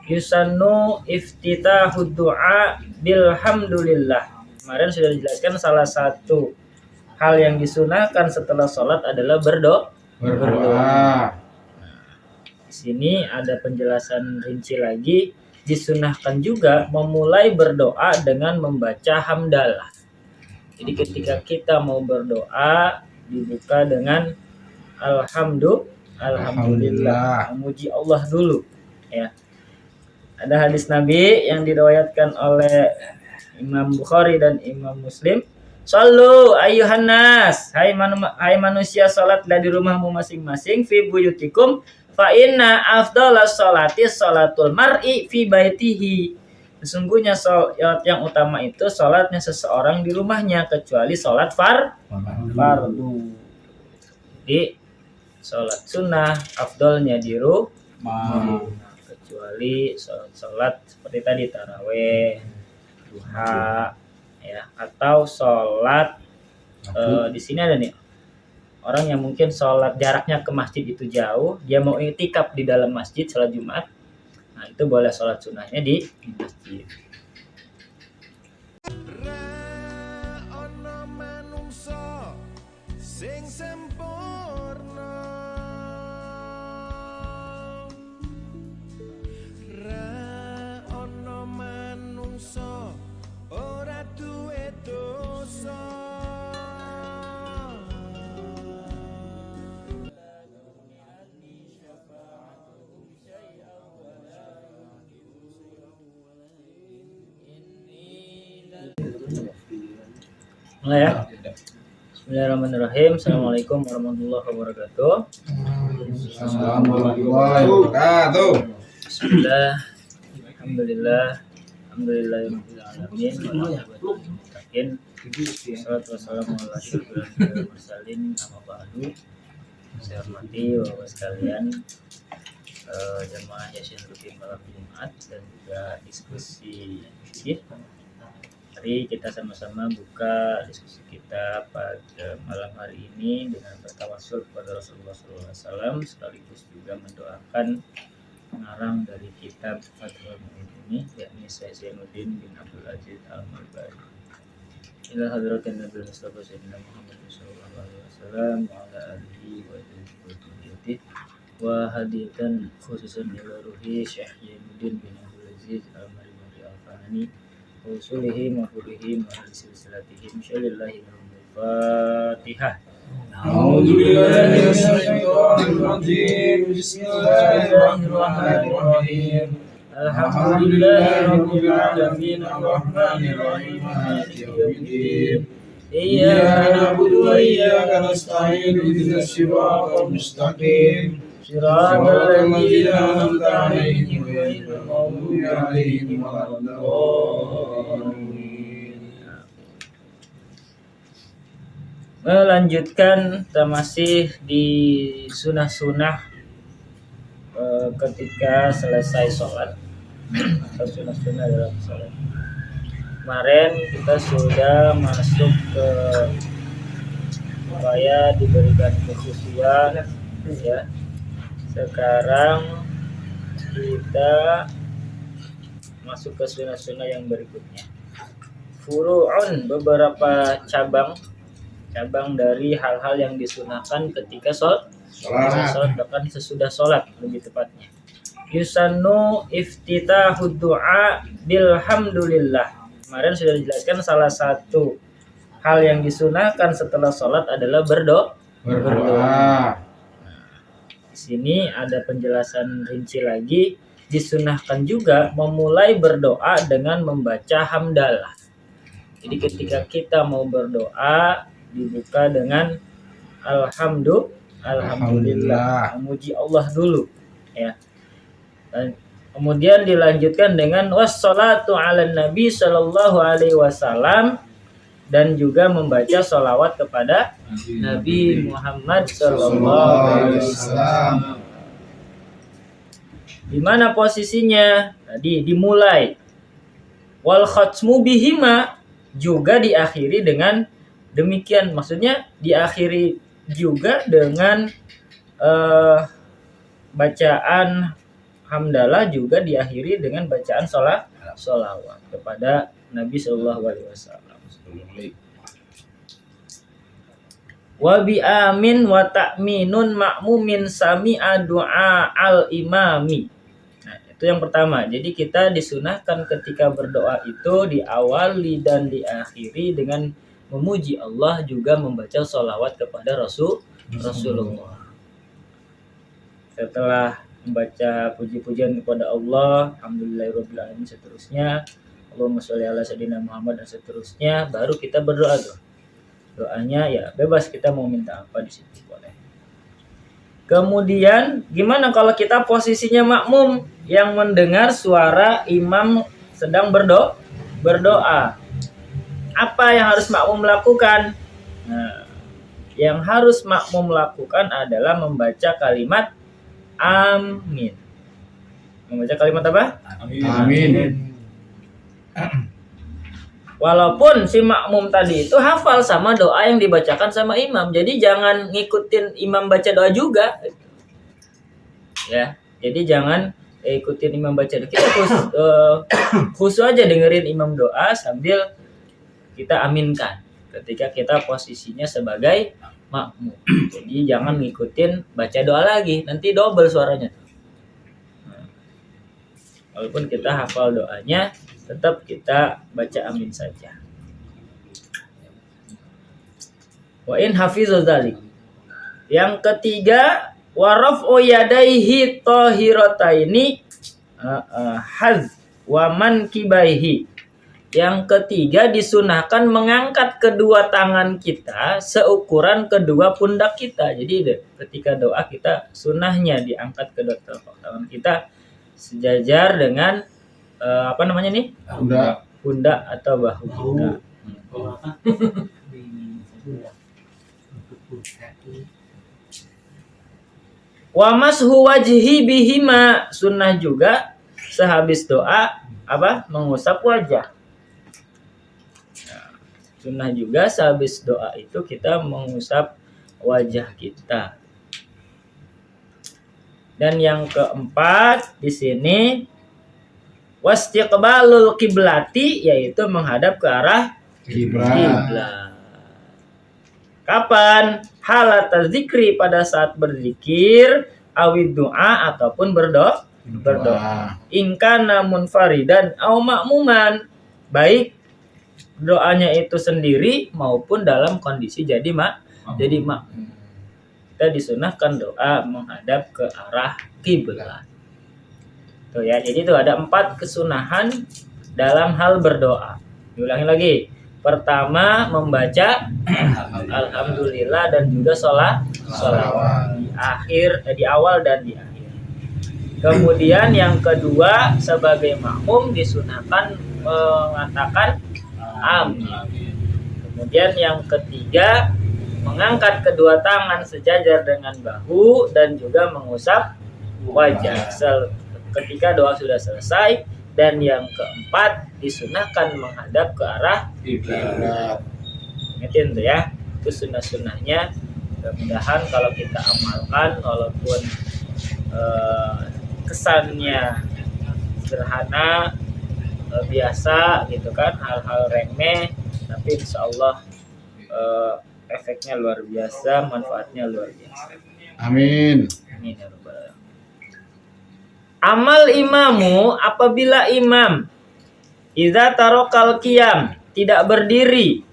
Yusannu iftitahud du'a bilhamdulillah. Kemarin sudah dijelaskan salah satu hal yang disunahkan setelah sholat adalah berdoa. Di sini ada penjelasan rinci lagi. Disunahkan juga memulai berdoa dengan membaca hamdalah. Jadi ketika kita mau berdoa dibuka dengan alhamdulillah, memuji Allah dulu ya. Ada hadis Nabi yang diriwayatkan oleh Imam Bukhari dan Imam Muslim. Shallu ayyuhan nas, hai manusia, salatlah di rumahmu masing-masing, fi buyutikum, fa inna afdalas sholati sholatul mar'i fi baitihi. Sesungguhnya sholat yang utama itu sholatnya seseorang di rumahnya, kecuali sholat fardu. Jadi sholat sunnah afdolnya di rumah, kecuali sholat seperti tadi taraweh, duha, ya, atau sholat di sini ada nih orang yang mungkin sholat jaraknya ke masjid itu jauh, dia mau i'tikaf di dalam masjid sholat Jumat. Nah, itu boleh sholat sunnahnya di masjid. Mulai ya. Bismillahirrahmanirrahim. Assalamualaikum warahmatullahi wabarakatuh. Bismillah. Alhamdulillah. Alhamdulillahirabbil alamin. Wassalatu wassalamu ala asyrofil mursalin. Amma ba'du. Saya hormati Bapak sekalian, jemaah Yasin rutin malam Jumat dan juga diskusi fikih. Mari kita sama-sama buka diskusi kita pada malam hari ini dengan bertawassul kepada Rasulullah SAW, sekaligus juga mendoakan pengarang dari kitab Fathul Mu'in ini, yakni Syekh Zainuddin bin Abdul Aziz Al-Mulbari. Ila hadratin Nabi Mustafa Sayyidina Muhammad sallallahu alaihi wasallam wa ala alihi wa sahbihi wa hadiyatan khususan ila ruhi Syekh Zainuddin bin Abdul Aziz Al-Mulbari Al-Fanani usulihim wa hurihim wa silsilatihim syalillahi al-Fatihah. A'udzubillahi minasyaitonir rajim. Bismillahirrahmanirrahim. Alhamdulillahirabbil alamin arrahmanir rahim maliki yaumiddin. Iyyaka na'budu wa iyyaka nasta'in ihdinas siratal mustaqim. Shiratal ladzina an'amta 'alaihim ghairil maghdubi 'alaihim waladdallin. Melanjutkan, kita masih di sunah-sunah ketika selesai sholat atau sunah-sunah dalam sholat. Kemarin kita sudah masuk ke supaya diberikan kekhusyuan ya. Sekarang kita masuk ke sunah-sunah yang berikutnya. Furu'un, beberapa cabang dari hal-hal yang disunahkan ketika sholat, bahkan sesudah sholat lebih tepatnya. Yusannu iftitahud du'a bilhamdulillah. Kemarin sudah dijelaskan salah satu hal yang disunahkan setelah sholat adalah berdoa. Di sini ada penjelasan rinci lagi. Disunahkan juga memulai berdoa dengan membaca hamdalah. Jadi ketika kita mau berdoa dibuka dengan alhamdulillah, memuji Allah dulu ya. Dan kemudian dilanjutkan dengan wassalatu ala nabi sallallahu alaihi wasallam, dan juga membaca sholawat kepada Nabi Muhammad sallallahu alaihi wasallam. Di mana posisinya? Tadi dimulai. Wal khatmu bihima, juga diakhiri dengan demikian. Maksudnya diakhiri juga dengan bacaan hamdalah juga diakhiri dengan bacaan sholawat kepada Nabi Shallallahu Alaihi Wasallam. Wa bi amin wa ta'minun ma'mumin sami'a du'a al imami. Nah, itu yang pertama. Jadi kita disunahkan ketika berdoa itu diawali dan diakhiri dengan memuji Allah, juga membaca sholawat kepada Rasulullah. Setelah membaca puji-pujian kepada Allah, alhamdulillahirabbil alamin, seterusnya Allahumma sholli ala sayyidina Muhammad dan seterusnya, baru kita berdoa tuh. Doanya ya bebas, kita mau minta apa di situ boleh. Kemudian gimana kalau kita posisinya makmum yang mendengar suara imam sedang berdoa? Apa yang harus makmum lakukan? Nah, yang harus makmum lakukan adalah membaca kalimat amin. Membaca kalimat apa? Amin. Walaupun si makmum tadi itu hafal sama doa yang dibacakan sama imam, jadi jangan ngikutin imam baca doa juga, ya. Jadi jangan ikutin imam baca doa. Kita khusus aja dengerin imam doa sambil kita aminkan ketika kita posisinya sebagai makmum. Jadi jangan ngikutin baca doa lagi, nanti double suaranya. Nah, walaupun kita hafal doanya, tetap kita baca amin saja. Wa in hafizu dzalik. Yang ketiga, wa raf'u yadaihi tahirataini haz wa mankibaihi. Yang ketiga, disunahkan mengangkat kedua tangan kita seukuran kedua pundak kita. Jadi ketika doa kita sunahnya diangkat kedua tangan kita sejajar dengan apa namanya nih? Pundak atau bahu kita. Wa mashu wajhi bihima, sunnah juga sehabis doa apa? Mengusap wajah. Nah, sunnah juga sehabis doa itu kita mengusap wajah kita. Dan yang keempat di sini wastiqbalul kiblati, yaitu menghadap ke arah kiblat. Kapan? Halat zikri, pada saat berzikir, awid doa ataupun berdoa. Ingkana munfaridan au makmuman, baik doanya itu sendiri maupun dalam kondisi jadi makmum. Kita disunahkan doa menghadap ke arah kiblat. Tuh ya, jadi itu ada 4 kesunahan dalam hal berdoa. Diulangi lagi. Pertama, membaca alhamdulillah dan juga sholawat di awal dan di akhir. Kemudian yang kedua, sebagai makmum disunahkan mengatakan amin. Kemudian yang ketiga, mengangkat kedua tangan sejajar dengan bahu dan juga mengusap wajah ketika doa sudah selesai. Dan yang keempat, disunahkan menghadap ke arah kiblat. Ingatin tuh ya, itu sunnah-sunnahnya. Mudah-mudahan kalau kita amalkan, walaupun kesannya sederhana, biasa gitu kan, hal-hal remeh, tapi insya Allah efeknya luar biasa, manfaatnya luar biasa. Amin. Amin ya rabbal alamin. Amal imamu, apabila imam idza tarokal qiyam, tidak berdiri,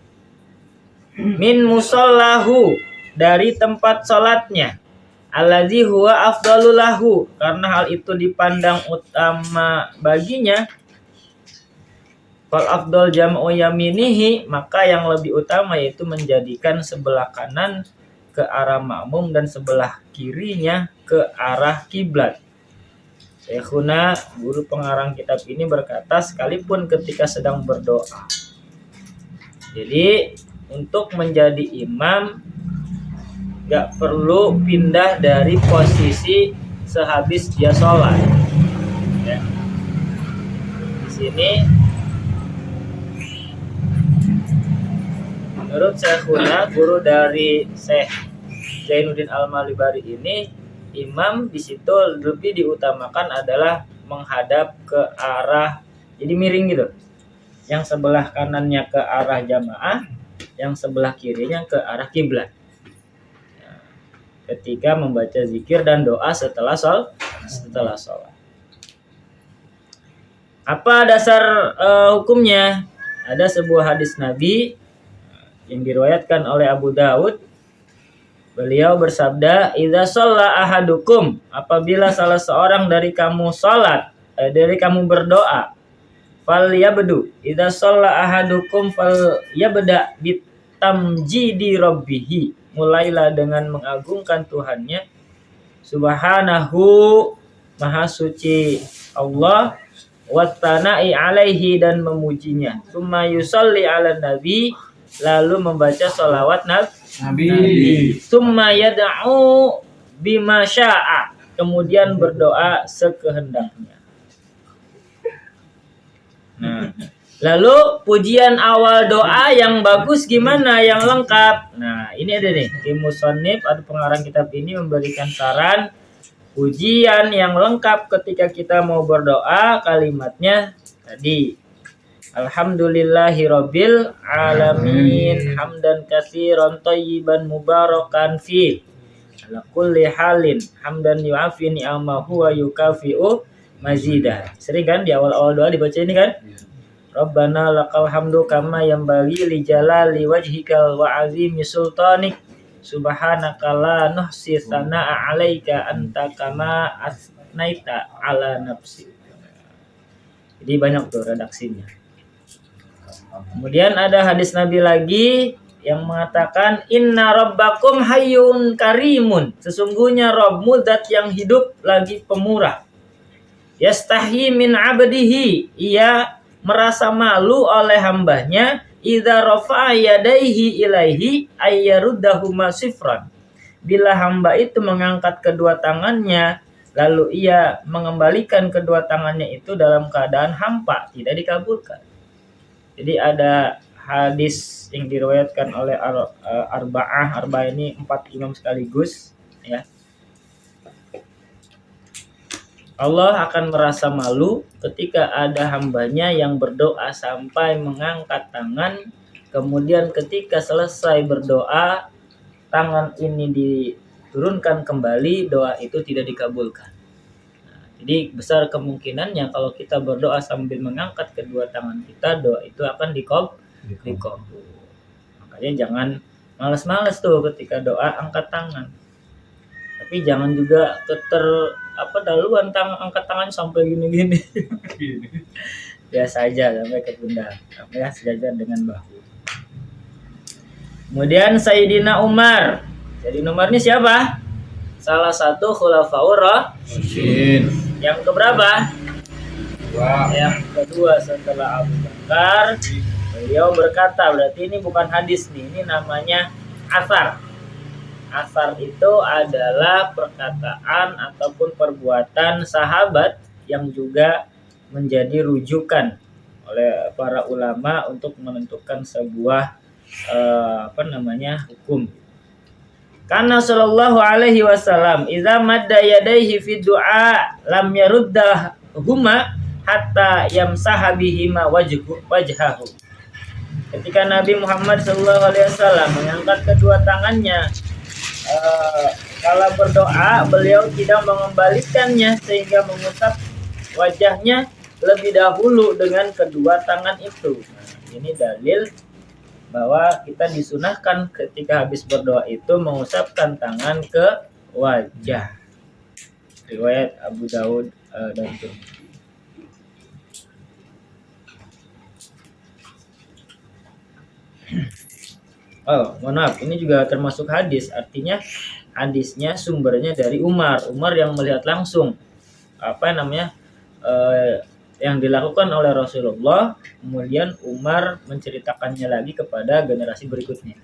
min musallahu, dari tempat salatnya, allazi huwa afdalu lahu, karena hal itu dipandang utama baginya, fal afdal jam'u yaminihi, maka yang lebih utama yaitu menjadikan sebelah kanan ke arah makmum dan sebelah kirinya ke arah kiblat. Syekhuna, guru pengarang kitab ini, berkata sekalipun ketika sedang berdoa. Jadi untuk menjadi imam gak perlu pindah dari posisi sehabis dia sholat. Ya. Di sini menurut Syekhuna, guru dari Syekh Zainuddin Al-Malibari ini, imam di situ lebih diutamakan adalah menghadap ke arah, jadi miring gitu. Yang sebelah kanannya ke arah jamaah, yang sebelah kirinya ke arah kiblat. Ketika membaca zikir dan doa setelah sholat. Apa dasar hukumnya? Ada sebuah hadis Nabi yang diriwayatkan oleh Abu Daud. Beliau bersabda, "Idza shalla ahadukum," apabila salah seorang dari kamu dari kamu berdoa, falyabdu, idza shalla ahadukum falyabda bitamjidi rabbih, mulailah dengan mengagungkan Tuhannya, subhanahu, maha suci Allah, wattana'i alaihi, dan memujinya, summa yusalli ala nabi, lalu membaca sholawat Nabi, summa yad'u bima sya'a, kemudian berdoa sekehendaknya. Nah, lalu pujian awal doa yang bagus gimana, yang lengkap? Nah, ini ada nih, Musannif atau pengarang kitab ini memberikan saran pujian yang lengkap ketika kita mau berdoa. Kalimatnya tadi, alhamdulillahirabbil alamin, hamdan katsiran thayyiban mubarakan fi ala kulli halin, hamdan yu'afi ni'amahu wa yukafi'u mazidah. Sering kan di awal-awal doa dibaca ini kan? Rabbana lakal hamdu kama yanbaghi li jalali wajhika wa azimi sultanik, subhanaka la nuhsi tsana'a 'alaika anta kama asnaita 'ala nafsi. Jadi banyak tuh redaksinya. Kemudian ada hadis Nabi lagi yang mengatakan, inna rabbakum hayyun karimun, sesungguhnya Rabbmu zat yang hidup lagi pemurah. Yastahi min 'abdihi, ia merasa malu oleh hambanya, idza rafa'a yadaihi ilaihi ayyaruddahuma sifran, bila hamba itu mengangkat kedua tangannya lalu ia mengembalikan kedua tangannya itu dalam keadaan hampa, tidak dikabulkan. Jadi ada hadis yang diriwayatkan oleh arba'ah ini 4 imam sekaligus ya. Allah akan merasa malu ketika ada hambanya yang berdoa sampai mengangkat tangan, kemudian ketika selesai berdoa, tangan ini diturunkan kembali, doa itu tidak dikabulkan. Nah, jadi besar kemungkinannya kalau kita berdoa sambil mengangkat kedua tangan kita, doa itu akan dikabul. Makanya jangan malas-malas tuh ketika doa angkat tangan. Tapi jangan juga dahuluan angkat tangan sampai gini-gini. Biasa aja sampai ke pundak, sampai sejajar dengan bahu. Kemudian Sayyidina Umar. Sayyidina Umar ini siapa? Salah satu khulafaur rasyidin. Yang keberapa? Yang kedua setelah Abu Bakar. Beliau berkata, berarti ini bukan hadis nih, ini namanya asar. Asar itu adalah perkataan ataupun perbuatan sahabat yang juga menjadi rujukan oleh para ulama untuk menentukan sebuah hukum. Karena sallallahu alaihi wasallam idza madda yadayhi fi du'a lam yaruddahuma hatta yamsaha bihima wajhahu. Ketika Nabi Muhammad sallallahu alaihi wasallam mengangkat kedua tangannya kala berdoa, beliau tidak mengembalikannya sehingga mengusap wajahnya lebih dahulu dengan kedua tangan itu. Nah, ini dalil bahwa kita disunahkan ketika habis berdoa itu mengusapkan tangan ke wajah. Riwayat Abu Daud dan Tirmidzi. Oh, mohon maaf, ini juga termasuk hadis. Artinya hadisnya sumbernya dari Umar yang melihat langsung yang dilakukan oleh Rasulullah. Kemudian Umar menceritakannya lagi kepada generasi berikutnya.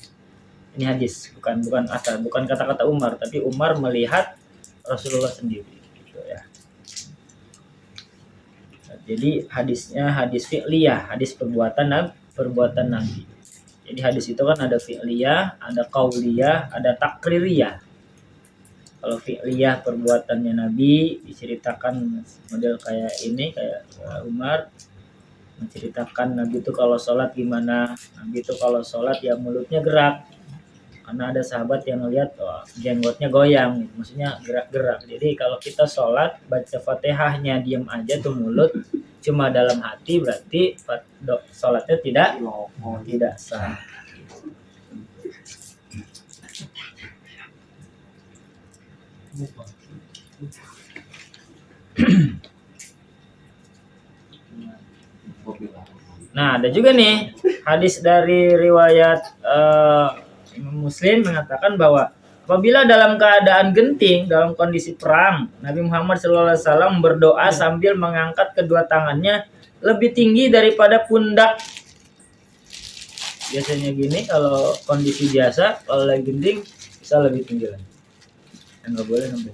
Ini hadis, bukan asal, bukan kata-kata Umar, tapi Umar melihat Rasulullah sendiri gitu ya. Jadi hadisnya hadis fi'liyah, hadis perbuatan Nabi. Jadi hadis itu kan ada fi'liyah, ada qauliyah, ada takririyah. Kalau fi'liyah perbuatannya Nabi diceritakan model kayak ini, kayak Umar menceritakan Nabi itu kalau sholat gimana. Nabi itu kalau sholat ya mulutnya gerak, karena ada sahabat yang ngelihat jenggotnya goyang, maksudnya gerak-gerak. Jadi kalau kita sholat baca Fatihahnya diam aja tuh mulut, cuma dalam hati, berarti sholatnya tidak sah. Nah, ada juga nih hadis dari riwayat Imam Muslim mengatakan bahwa apabila dalam keadaan genting, dalam kondisi perang, Nabi Muhammad SAW berdoa sambil mengangkat kedua tangannya lebih tinggi daripada pundak. Biasanya gini kalau kondisi biasa, kalau lagi genting bisa lebih tinggi lagi. Enggak boleh sampai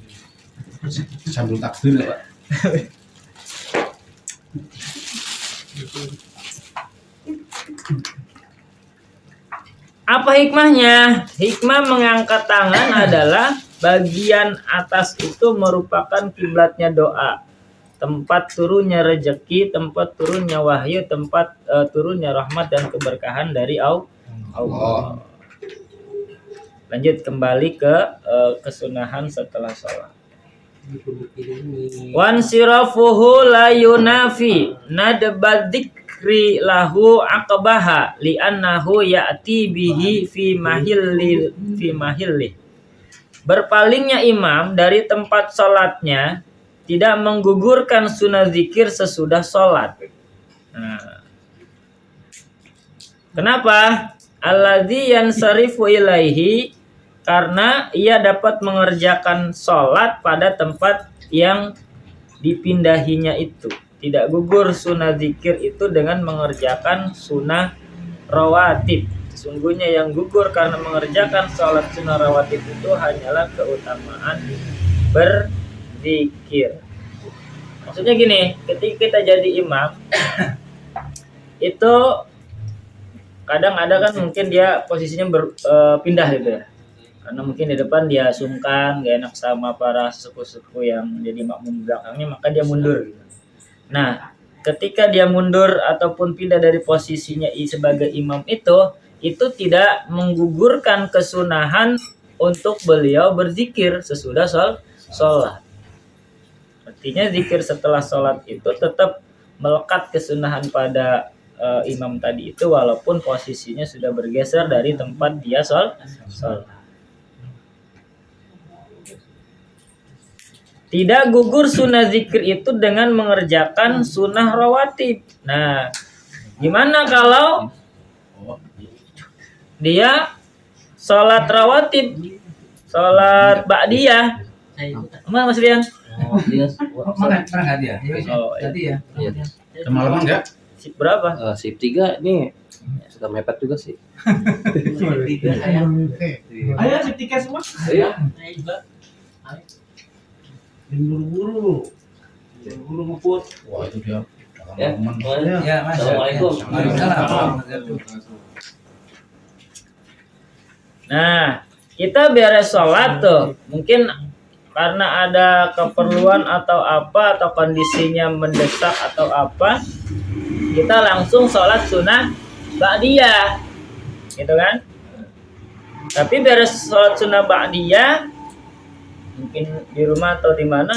Sambil takbir ya, Pak. Apa hikmahnya? Hikmah mengangkat tangan adalah bagian atas itu merupakan kiblatnya doa, tempat turunnya rejeki, tempat turunnya wahyu, tempat turunnya rahmat dan keberkahan dari Allah. Lanjut kembali ke kesunahan setelah sholat. Wan sirafuhu la yunafi nadbadzikri lahu aqbaha li'annahu ya'ti bihi fi mahilli. Berpalingnya imam dari tempat sholatnya tidak menggugurkan sunnah zikir sesudah sholat. Nah, kenapa? Alladzi yansarifu ilaihi, karena ia dapat mengerjakan sholat pada tempat yang dipindahinya itu. Tidak gugur sunnah zikir itu dengan mengerjakan sunnah rawatib. Sesungguhnya yang gugur karena mengerjakan sholat sunnah rawatib itu hanyalah keutamaan berzikir. Maksudnya gini, ketika kita jadi imam itu kadang ada kan mungkin dia posisinya pindah gitu ya. Karena mungkin di depan dia sungkan, gak enak sama para sesepuh-sesepuh yang jadi makmum belakangnya, maka dia mundur gitu. Nah, ketika dia mundur ataupun pindah dari posisinya sebagai imam itu tidak menggugurkan kesunahan untuk beliau berzikir sesudah sholat. Artinya zikir setelah sholat itu tetap melekat kesunahan pada imam tadi itu, walaupun posisinya sudah bergeser dari tempat dia sholat. Tidak gugur sunnah zikir itu dengan mengerjakan sunnah rawatib. Nah, gimana kalau dia sholat rawatib, sholat ba'diyah? Mas Rian? Mana pernah dia? Oh, Tadi ya. Kemalaman enggak? Sip berapa? Sip 3 ini suka mepet juga sih. Ayo sip tiket semua. Iya. Buru-buru ngeput. Wah, itu dia. Ya. Ya, Mas. Assalamualaikum. Waalaikumsalam. Nah, kita beres sholat tuh, mungkin karena ada keperluan atau apa, atau kondisinya mendesak atau apa, kita langsung sholat sunnah ba'diyah, gitu kan? Tapi beres sholat sunnah ba'diyah, mungkin di rumah atau di mana,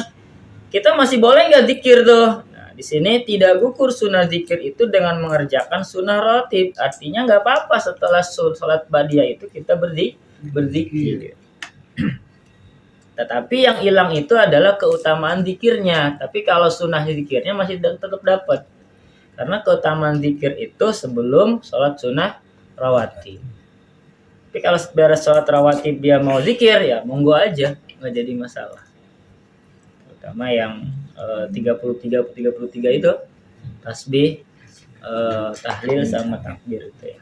kita masih boleh nggak zikir tuh? Nah, di sini tidak gugur sunnah zikir itu dengan mengerjakan sunnah rawatib. Artinya nggak apa-apa setelah sholat ba'diyah itu kita berzikir. Tetapi yang hilang itu adalah keutamaan zikirnya. Tapi kalau sunnah zikirnya masih tetap dapat. Karena keutamaan zikir itu sebelum sholat sunnah rawatib. Tapi kalau beres sholat rawatib dia mau zikir, ya monggo aja, nggak jadi masalah. Terutama yang 33 itu tasbih, tahlil sama takbir itu ya.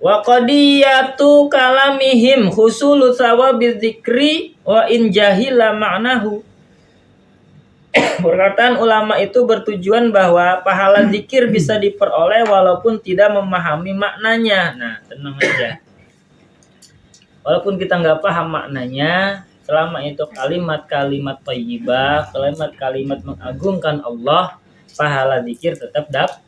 Wa qadiyatu kalamihim husulu sawabil dzikri wa in jahila ma'nahu. Perkataan ulama itu bertujuan bahwa pahala zikir bisa diperoleh walaupun tidak memahami maknanya. Nah, tenang aja. Walaupun kita nggak paham maknanya, selama itu kalimat-kalimat thayyibah, kalimat-kalimat mengagungkan Allah, pahala zikir tetap dapat.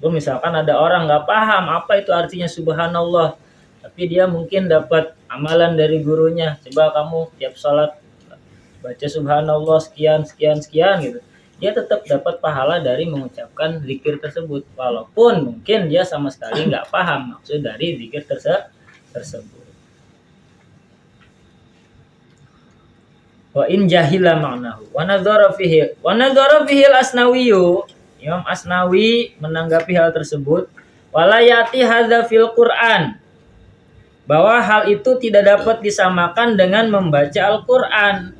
Lu misalkan ada orang nggak paham apa itu artinya subhanallah, tapi dia mungkin dapat amalan dari gurunya. Coba kamu tiap sholat baca subhanallah sekian gitu. Dia tetap dapat pahala dari mengucapkan zikir tersebut, walaupun mungkin dia sama sekali nggak paham maksud dari zikir tersebut. Wa in jahila ma'nahu wa nadhara fihi al-Asnawiyu. Imam Asnawi menanggapi hal tersebut, walayati hadza fil Qur'an, bahwa hal itu tidak dapat disamakan dengan membaca Al-Qur'an.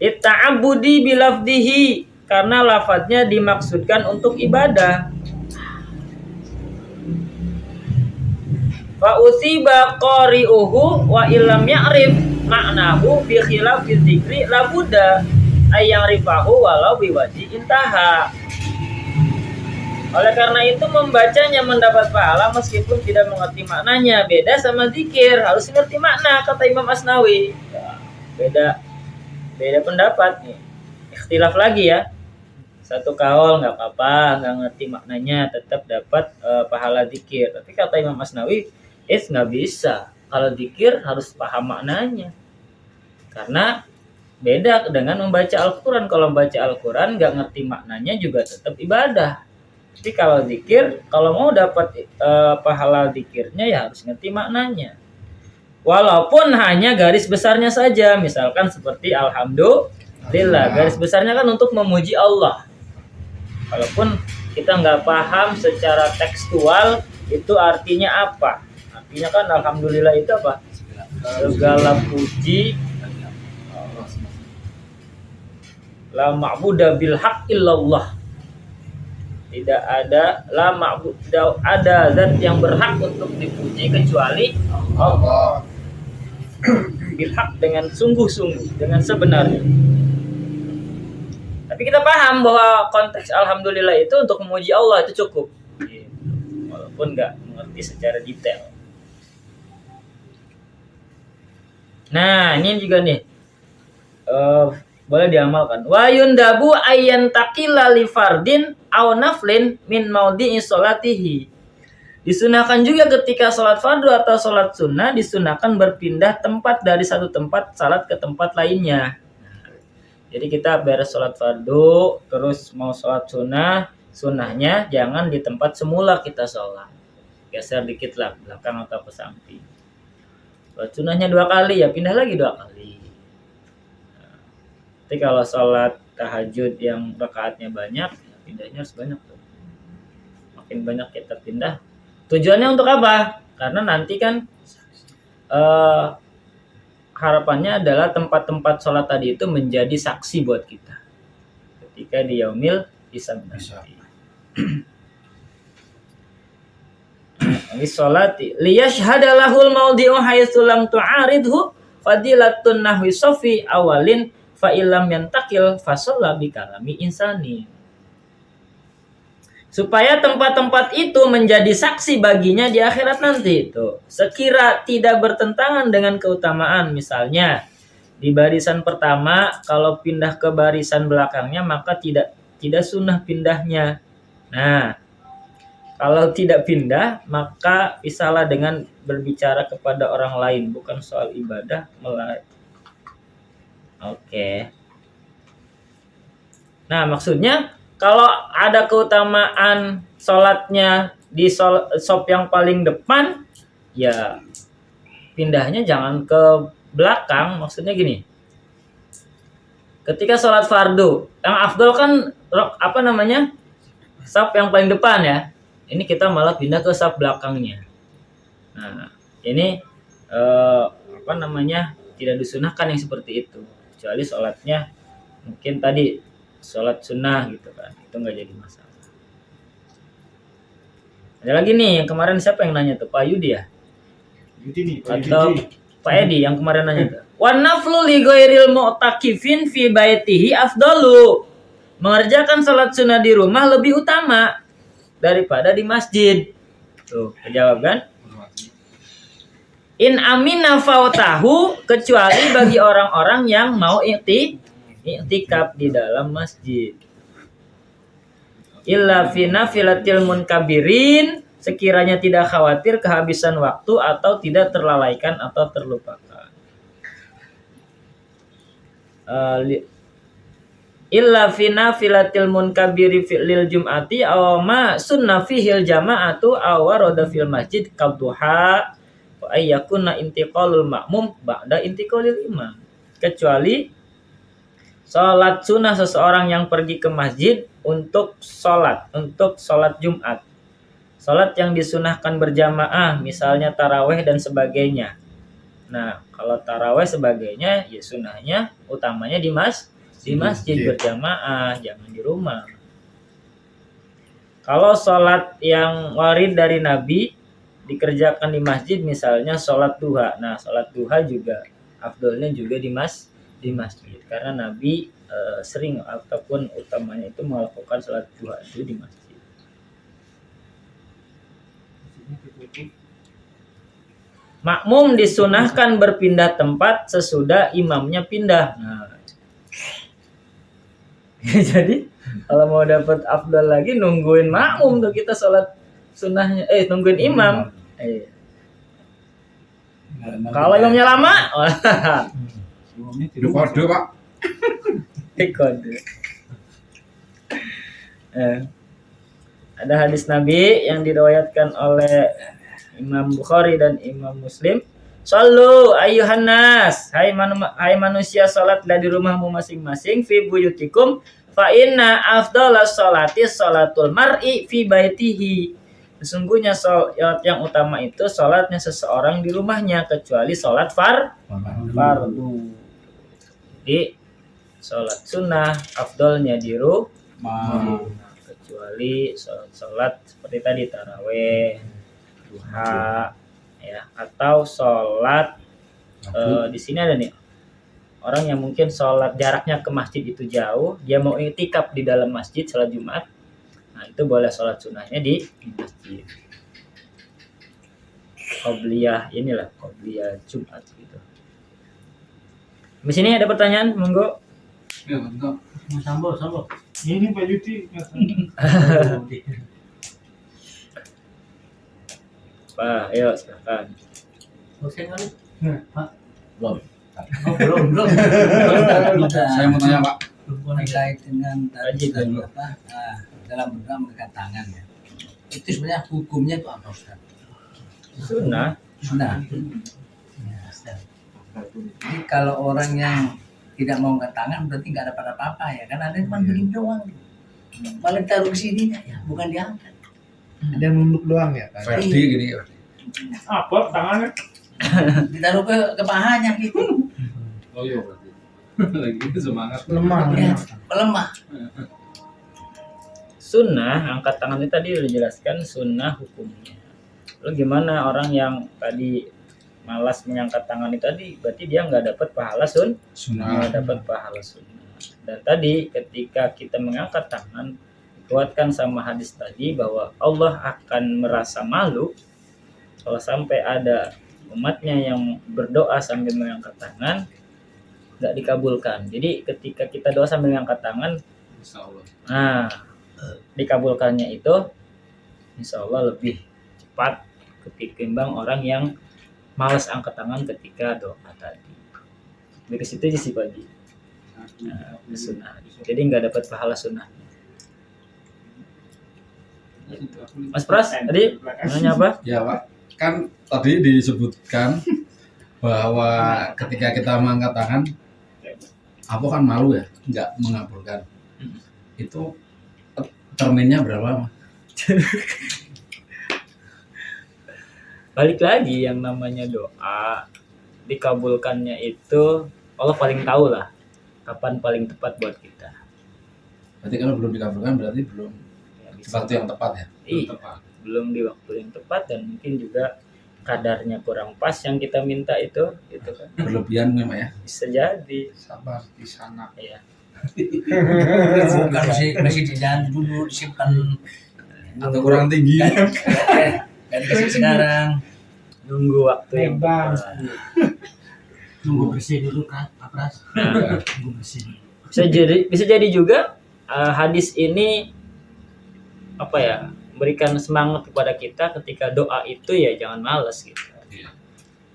Itta'abudi bilafdihi, karena lafadznya dimaksudkan untuk ibadah. Fa usiba qari'uhu wa illam ya'rif ma'nahu bi khilafi dzikri la budda ayang rifahu walau biwaji intaha. Oleh karena itu membacanya mendapat pahala meskipun tidak mengerti maknanya. Beda sama zikir, harus mengerti makna, kata Imam Asnawi. Beda pendapat nih. Ikhtilaf lagi ya. Satu kaul nggak apa-apa, nggak ngerti maknanya tetap dapat pahala zikir. Tapi kata Imam Asnawi, nggak bisa. Kalau zikir harus paham maknanya. Karena beda dengan membaca Al-Quran. Kalau membaca Al-Quran nggak ngerti maknanya juga tetap ibadah. Tapi kalau zikir, kalau mau dapat pahala zikirnya ya harus ngerti maknanya. Walaupun hanya garis besarnya saja, misalkan seperti alhamdulillah, garis besarnya kan untuk memuji Allah. Walaupun kita nggak paham secara tekstual itu artinya apa. Artinya kan alhamdulillah itu apa? Segala puji la ma'budu bil haqq illallah. Tidak ada zat yang berhak untuk dipuji kecuali Allah. Bilhaq, dengan sungguh-sungguh, dengan sebenarnya. Tapi kita paham bahwa konteks alhamdulillah itu untuk memuji Allah itu cukup, walaupun nggak mengerti secara detail. Nah, ini juga nih boleh diamalkan. Wa yundabu ayyan taqila li fardin aw naflin min maudhi'i sholatihi. Disunahkan juga ketika sholat fardu atau sholat sunnah, disunahkan berpindah tempat dari satu tempat salat ke tempat lainnya. Jadi kita beres sholat fardu, terus mau sholat sunnah, sunnahnya jangan di tempat semula kita sholat. Geser dikit lah, belakang atau ke samping. Sholat sunnahnya 2 kali, ya pindah lagi 2 kali. Tapi kalau sholat tahajud yang rakaatnya banyak, ya pindahnya harus banyak tuh. Makin banyak kita pindah. Tujuannya untuk apa? Karena nanti kan harapannya adalah tempat-tempat sholat tadi itu menjadi saksi buat kita ketika di yaumil hisab nanti. Ini sholati liyashhada lahul maudhi'u haitsu lam tu'aridhu fadilatun nahwi sofi awalin fa illam yantakil fa shalla bi kalami insani. Supaya tempat-tempat itu menjadi saksi baginya di akhirat nanti itu. Sekira tidak bertentangan dengan keutamaan, misalnya di barisan pertama kalau pindah ke barisan belakangnya maka tidak sunnah pindahnya. Nah, kalau tidak pindah maka pisahlah dengan berbicara kepada orang lain, bukan soal ibadah Oke. Nah, maksudnya kalau ada keutamaan sholatnya di shop yang paling depan, ya pindahnya jangan ke belakang. Maksudnya gini, ketika sholat fardu, yang afdol kan shop yang paling depan ya. Ini kita malah pindah ke shop belakangnya. Nah, ini tidak disunahkan yang seperti itu. Kecuali sholatnya mungkin tadi sholat sunnah gitu kan, itu nggak jadi masalah. Ada lagi nih yang kemarin siapa yang nanya tuh, Pak Yudi ya? Yudi nih, atau Pak Edi yang kemarin nanya tuh. Wan naflu li ghairil mu'takifin fi baitihi afdalu. Mengerjakan salat sunnah di rumah lebih utama daripada di masjid. Tuh, kejawab kan? In amina fautahu, kecuali bagi orang-orang yang mau iktikaf di dalam masjid. Illa fi nafilatil munkabirin, sekiranya tidak khawatir kehabisan waktu atau tidak terlalaikan atau terlupakan. Illa fi nafilatil munkabiri lil jum'ati aw ma sunna fihil jama'atu aw warada fil masjid qabduha wa ayyakuna intiqalul ma'mum ba'da intiqalil imam. Kecuali salat sunnah seseorang yang pergi ke masjid untuk salat Jumat. Salat yang disunahkan berjamaah, misalnya taraweh dan sebagainya. Nah, kalau taraweh sebagainya, ya sunnahnya utamanya di masjid berjamaah, jangan di rumah. Kalau salat yang warid dari Nabi dikerjakan di masjid, misalnya salat duha. Nah, salat duha juga afdolnya juga di masjid, karena Nabi sering ataupun utamanya itu melakukan salat duha itu di masjid. Makmum disunahkan berpindah tempat sesudah imamnya pindah. Nah, jadi kalau mau dapat afdal lagi nungguin makmum tuh kita salat sunnahnya, nungguin imam. Kalau imamnya lama, Itu kode Pak. kode. Ada hadis Nabi yang diriwayatkan oleh Imam Bukhari dan Imam Muslim. Sallu ayyuhan nas, hai manusia, salatlah di rumahmu masing-masing, fi buyutikum fa inna afdalas salati salatul mar'i fi baitihi. Sesungguhnya salat yang utama itu salatnya seseorang di rumahnya, kecuali salat fardu. Di salat sunnah afdolnya di rumah, kecuali salat seperti tadi taraweh, duha, ya, atau sholat di sini ada nih orang yang mungkin sholat jaraknya ke masjid itu jauh, dia mau iktikaf di dalam masjid sholat Jumat, nah itu boleh sholat sunnahnya di masjid. Qobliyah Jumat gitu. Di sini ada pertanyaan, monggo. Ya, mantap. Sambal. Ini Pak Yuti. Pak, ayo silakan. Selesai kali? Belum. Belum. Saya mau tanya Pak. Terkait dengan Wajib, tadi ya. dalam berdoa mengangkat tangan ya. Itu sebenarnya hukumnya itu apa Ustaz? Sunnah. Sunnah. Ya, Ustaz. Jadi kalau orang yang tidak mau angkat tangan berarti nggak dapat apa-apa ya, kan ada cuma begini doang. Malah taruh ke sini ya, bukan diangkat. Ada yang nunduk doang ya kan? Ferdi gini. Apa tangannya? Ditaruh ke pahanya gitu. Oh iya berarti. Lagi semangat. Lemah. Ya, melemah. Sunnah angkat tangan itu tadi udah jelaskan sunnah hukumnya. Lalu gimana orang yang tadi malas mengangkat tangan itu tadi, berarti dia nggak dapat pahala Sunnah. nggak dapat pahala sunnah. Dan tadi ketika kita mengangkat tangan, dikuatkan sama hadis tadi bahwa Allah akan merasa malu kalau sampai ada umatnya yang berdoa sambil mengangkat tangan nggak dikabulkan. Jadi ketika kita doa sambil mengangkat tangan, Insyaallah. nah dikabulkannya itu insya Allah lebih cepat ketimbang orang yang malas angkat tangan ketika doa tadi. Dari situ aja sih Pak Ji. Nah, sunnah. Jadi nggak dapat pahala sunnah. Mas Pras tadi nanya apa? Ya Pak, kan tadi disebutkan bahwa ketika kita mengangkat tangan, aku kan malu ya, nggak mengabulkan. Itu terminnya berapa? Balik lagi yang namanya doa dikabulkannya itu Allah paling tahu lah kapan paling tepat buat kita. Berarti kalau belum dikabulkan berarti belum Ya, bisa waktu yang tepat ya? Iya, belum di waktu yang tepat dan mungkin juga kadarnya kurang pas yang kita minta itu gitu kan. Berlebihan memang ya. Bisa jadi. Sabar di sana. Iya. Bukan masih dijalan dulu disimpan Atau kurang tinggi. Gak dikasih sekarang. Nunggu waktu yang Bang. tepat. Nunggu bersih dulu kan, Pras. Nunggu bersih. Bisa jadi juga hadis ini apa ya, memberikan semangat kepada kita ketika doa itu ya jangan malas gitu. Iya.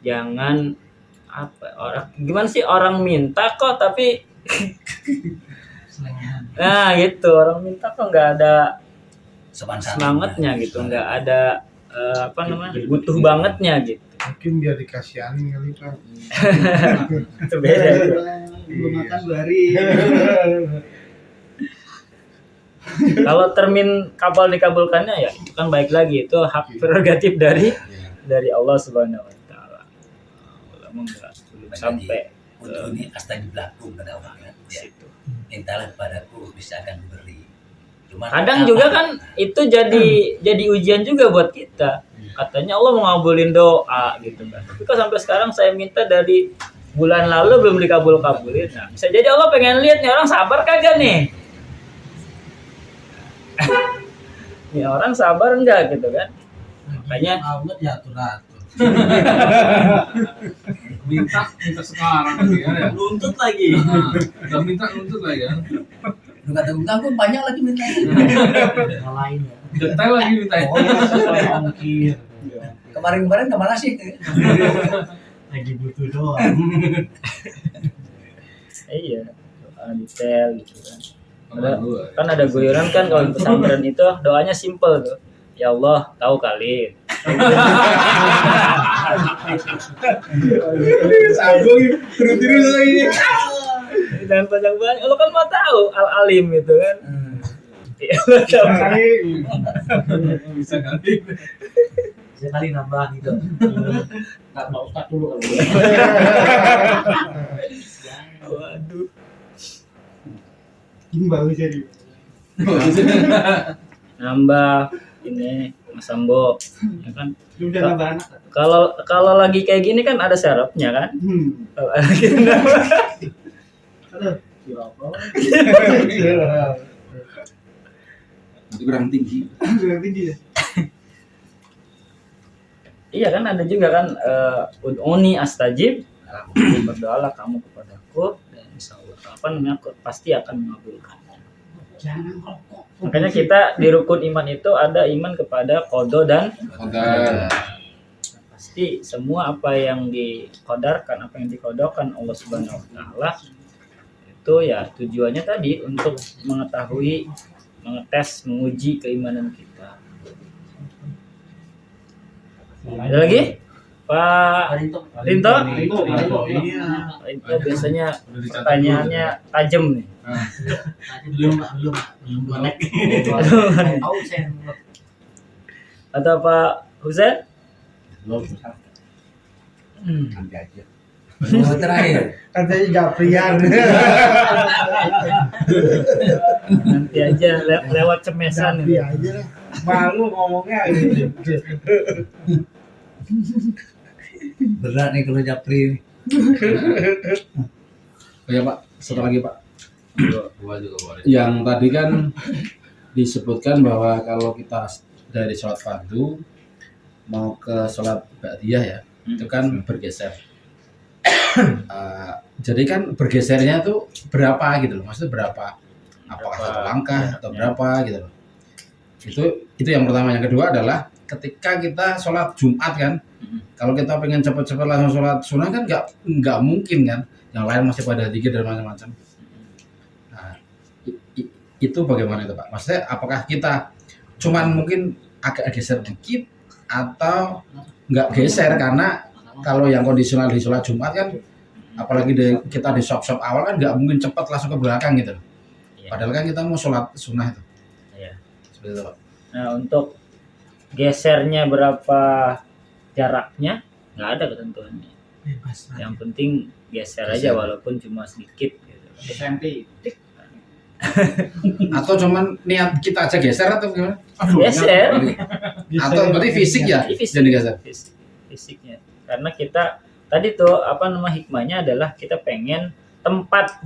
Jangan gimana sih orang minta kok tapi nah gitu, orang minta kok nggak ada semangatnya gitu, nggak ada butuh bangetnya gitu. Mungkin biar dikasihanin kali Pak. Itu beda itu. Belum makan 2 hari. Kalau termin kapal dikabulkannya ya itu kan baik lagi, itu hak prerogatif dari Allah Subhanahu wa taala. Ulama enggak sampai Untuk ini astagfirullah belakang pada Allah ya. situ. Mintalah kepadaku bisa akan diberi. Cuma Kadang juga kan itu jadi ujian juga buat kita. Katanya Allah mau ngabulin doa gitu kan. Tapi kok sampai sekarang saya minta dari bulan lalu belum dikabul-kabulin. Nah, bisa jadi Allah pengen lihat nih orang sabar kagak nih. Nih orang sabar enggak gitu kan. Makanya Allah diatur-atur. Minta sekarang ya. nuntut lagi. Enggak minta nuntut lagi kan. lu kata aku banyak lagi minta. Yang lain ya. Detail lagi minta. Oh, sesuai ongkir. Kemarin kemana sih? Lagi butuh doang. Iya, doa detail gitu kan. Kan ada guyuran kan kalau di pesantren itu doanya simple tuh. Ya Allah, tahu kali. Sambung terus lagi. Dan banyak-banyak. Lo kan mau tahu al-alim itu kan. Ya, lo tahu kali. Bisa kali. Sekali nambah gitu. Enggak mau ustaz dulu kali. Waduh. Ini baru jadi. Nambah ini Mas Sambo, ya kan? Udah nambah anak. Kalau lagi kayak gini kan ada syaratnya kan? Kalau lagi nambah. Aduh, ya apa? Nanti kurang tinggi. Kurang tinggi ya. Iya kan ada juga kan ud'uni astajib, berdoalah kamu kepadaku dan insyaallah aku pasti akan mengabulkan. Jangan rokok. Makanya kita di rukun iman itu ada iman kepada qada dan Konten. pasti semua apa yang dikodarkan, apa yang dikodokan Allah Subhanahu wa taala itu ya tujuannya tadi untuk mengetahui, mengetes, menguji keimanan kita. Ada lagi? Pak Rinto? Itu biasanya pertanyaannya tajam nih. Belum bonek. Tahu saya. Atau Pak Husain? Nanti aja. Terakhir. Katanya Gaprian. Nanti aja lewat cemesan Gapri ini. aja lah. Malu ngomongnya gitu. Berat nih kalau Japri. Oh ya Pak, satu lagi Pak. Gua juga boleh. Yang tadi kan disebutkan bahwa kalau kita dari sholat fardu mau ke sholat ba'diyah ya, itu kan bergeser. Jadi kan bergesernya tuh berapa gitu loh, maksudnya berapa? Apakah satu langkah atau berapa gitu loh? Itu yang pertama. Yang kedua adalah ketika kita sholat Jumat kan, kalau kita pengen cepat-cepat langsung sholat sunnah kan nggak mungkin kan, yang lain masih pada zikir dan macam-macam. Nah, itu bagaimana itu Pak? Maksudnya apakah kita cuman mungkin agak geser dikit atau nggak geser, karena kalau yang kondisional di sholat Jumat kan, apalagi kita di shop awal kan nggak mungkin cepat langsung ke belakang gitu. Padahal kan kita mau sholat sunnah itu. Iya. Seperti itu Pak. Nah, untuk gesernya berapa jaraknya nggak ada ketentuannya. Bebas. Yang penting geser aja walaupun cuma sedikit gitu. SMP. Atau cuman niat kita aja geser atau gimana? Geser. Atau berarti fisik ya Fisik. jadi geser. Fisik. fisiknya. Karena kita tadi tuh hikmahnya adalah kita pengen tempat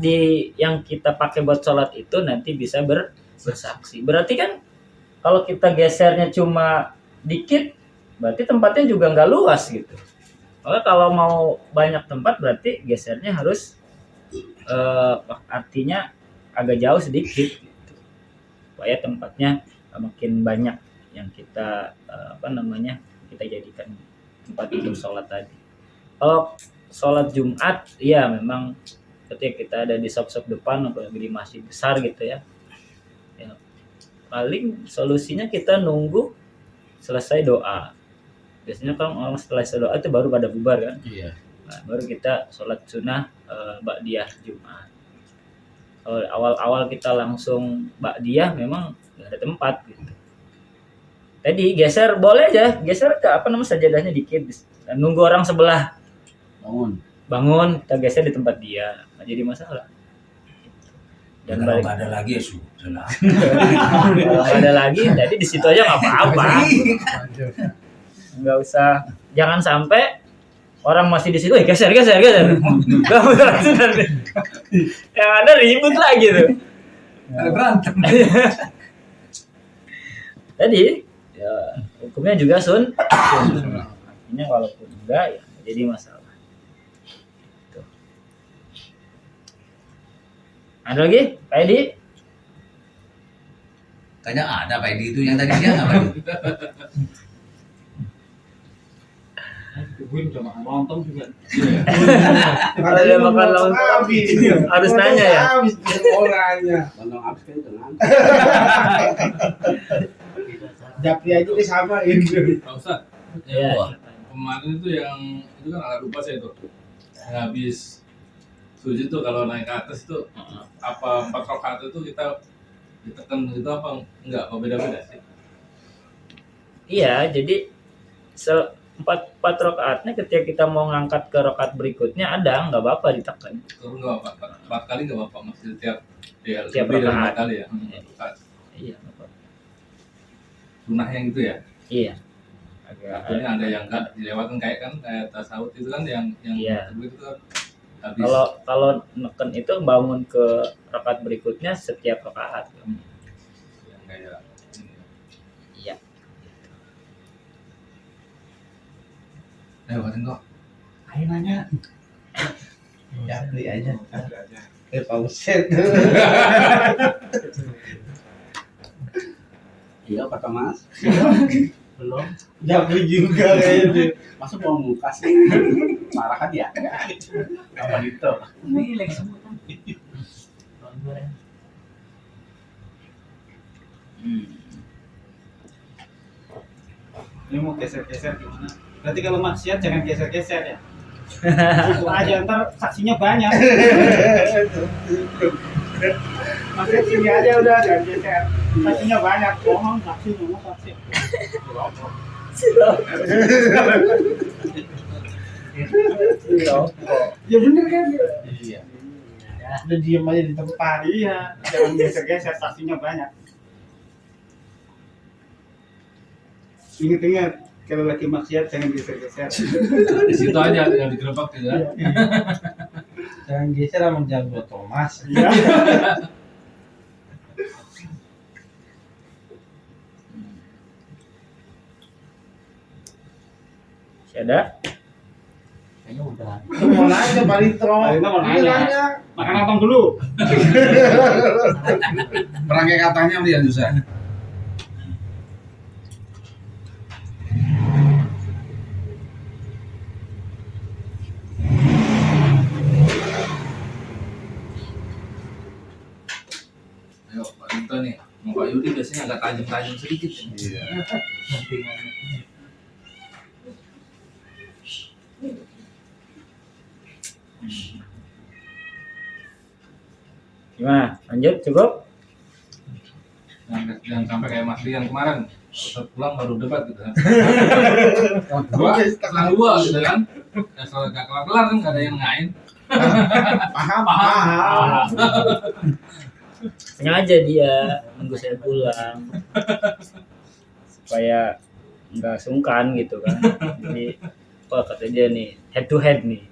yang kita pakai buat sholat itu nanti bisa bersaksi. Berarti kan kalau kita gesernya cuma dikit, berarti tempatnya juga nggak luas gitu. Maka kalau mau banyak tempat berarti gesernya harus artinya agak jauh sedikit gitu. Supaya tempatnya makin banyak yang kita kita jadikan tempat untuk sholat tadi. Kalau sholat Jumat, ya memang ketika kita ada di shop-shop depan atau di masjid besar gitu ya, paling solusinya kita nunggu selesai doa. Biasanya kalau orang setelah doa itu baru pada bubar kan. Iya. Nah, baru kita sholat sunnah ba'diyah Jumat. Kalau awal-awal kita langsung ba'diyah memang nggak ada tempat gitu. Tadi geser boleh aja, geser ke sajadahnya dikit, dan nunggu orang sebelah bangun kita geser di tempat dia, nggak jadi masalah. Dan kalau balik nggak ada lagi ya sudah. kalau nggak ada lagi, jadi di situ aja nggak apa-apa. Nggak usah, jangan sampai orang masih di situ, geser. Nggak usah, yang ada ribut lagi tuh. Ada berantem. Tadi ya, hukumnya juga artinya walaupun enggak ya jadi masalah. Tuh. Ada lagi Pak Edi? Kayaknya ada Pak Edi itu yang tadi siang apa itu? Gue udah makan lontong juga. Kalau dia makan lontong harus nanya ya. Habis orangnya. Lontong habis kan tenang. Japri aja disamain. Pak Ustaz, Iya. kemarin itu yang itu kan agak lupa saya tuh. Yang habis sujud tuh kalau naik ke atas itu apa 4 rakaat itu kita ditekan gitu apa enggak? Apa beda-beda sih? Iya, jadi empat rakaatnya ketika kita mau ngangkat ke rakaat berikutnya ada, nggak apa-apa ditekan. Turun enggak apa-apa. 4 kali enggak apa-apa, masih tiap Tiap lebih dari rakaat. 4 kali ya. Rakaat. Iya, nggak apa-apa. Sunah yang itu ya. Iya. Agak Akhirnya ada yang enggak dilewatkan kayak tasawuf itu kan yang Iya. itu kan habis. kalau neken itu bangun ke rakaat berikutnya setiap rakaat. Yang kayak ini. Iya. Ayo kok. Ayo nanya. Japri aja. Pauset. Iya kata Mas. Belum. Japri juga kayaknya. Masa mau muka sih? Marah kan ya? Apa gitu? Ini lagi semua kan. Goreng. Ini mau geser-geser gimana? Berarti kalau maksiat jangan geser-geser ya. Itu aja ntar saksinya banyak. Maksiat sini aja udah jangan geser. Saksinya banyak. Bohong saksi ngomong saksi. Ya bener kan? Iya. Udah diem aja di tempat. Iya. Jangan geser-geser saksinya banyak. Ingat-ingat kalau lagi maksiat jangan geser-geser. Di situ aja yang digerebek gitu kan. Jangan geser sama jago Thomas. Masih ada? Kayaknya udah. Mau nanya Palito. Palito mau nanya. Makan lontong dulu. Perangkai katanya lihat susah. Ayo Pak Yunta nih, mau Pak Yudi biasanya agak tajam-tajam sedikit. Iya. Sampingannya. Gimana? Lanjut cukup? Jangan sampai kayak Mas Rian kemarin. Setelah pulang baru debat gitu kan. Setelah dua gitu kan. Ya soalnya gak kelar-kelar kan gak ada yang ngain. Paham. Sengaja dia nunggu saya pulang supaya nggak sungkan gitu kan. Jadi Wah kata dia nih head to head nih.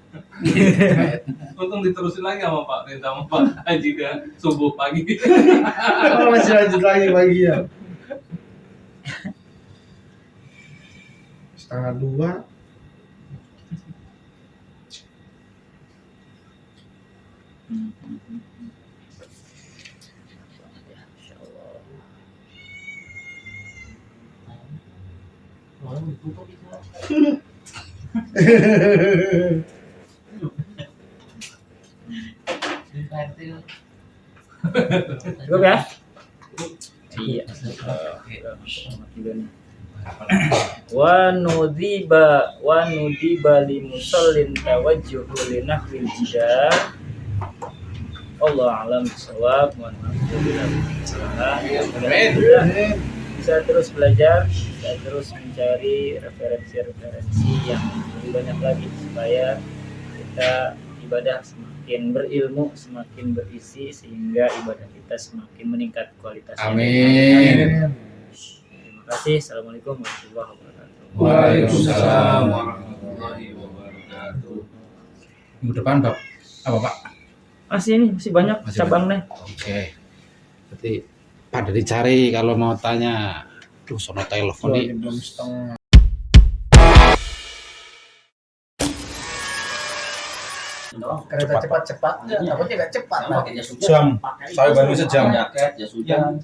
Untung diterusin lagi sama Pak Tinta sama Pak Haji ke subuh pagi. Oh, masih lanjut lagi pagi ya. 1:30. Insyaallah. Orang ditutup itu. Di PRT. Cukup ya? Iya. Wa nudiba li musallin tawajjuhu li nahwil jidar. Allah alam bisawab. Mohon maaf bila salah. Bisa terus belajar, bisa terus mencari referensi-referensi yang lebih banyak lagi supaya kita ibadah semakin berilmu, semakin berisi sehingga ibadah kita semakin meningkat kualitasnya. Amin. Terima kasih. Assalamualaikum warahmatullahi wabarakatuh. Waalaikumsalam warahmatullahi wabarakatuh. Minggu depan Pak apa Pak? Masih banyak Masih cabangnya. Oke. Berarti pada dicari kalau mau tanya. Duh, sono telepon nih. Kereta cepat-cepat, apa tidak cepat makanya Jam. Saya baru sejam. jaket ya sudah.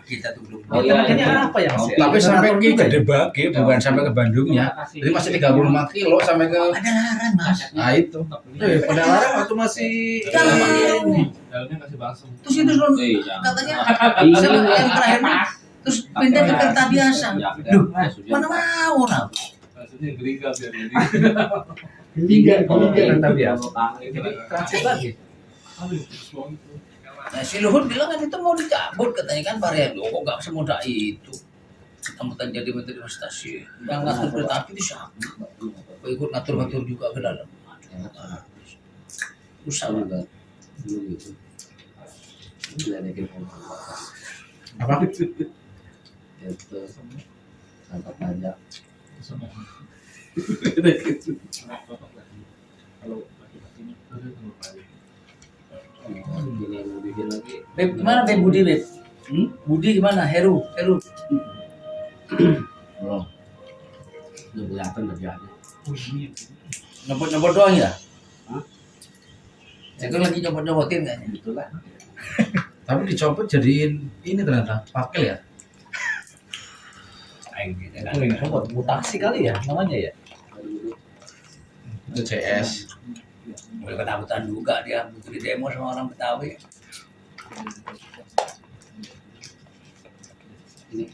Kita tuh belum. Oh, tenaganya apa ya Mas? Tapi sampai ke Gede Bage, bukan sampai ke Bandungnya. Jadi masih 35 kilo sampai ke. Ada laran Mas. Nah itu. Pada larang waktu masih. Dalamnya kasih balsam. Terus itu dulu katanya yang terakhir terus pindah ke kereta biasa. Duh, mana mau nah. Maksudnya geriga biar jadi. Tiga kereta biasa. Jadi transit lagi. Aduh, suang itu. Nah, si Luhut bilang kan itu mau dicabut katanya kan varian lo kok nggak semudah itu. Ketamatan jadi menteri investasi yang ngatur kereta api itu siapa? Kok ikut ngatur-ngatur juga ke dalam. Usah juga dulu gitu. Apa? Itu sampai pajak. Beb, gimana Beb Budi Beb? Budi gimana? Heru. Belum kelihatan kerjaannya. Nyopot-nyopot doang ya? Saya kan lagi nyopot-nyopotin kayaknya. Itulah. Tapi dicopot jadiin ini ternyata pakel ya. Itu yang buat mutasi kali ya namanya ya. Itu CS. Mulai ketakutan juga dia butuh di demo sama orang Betawi. Ini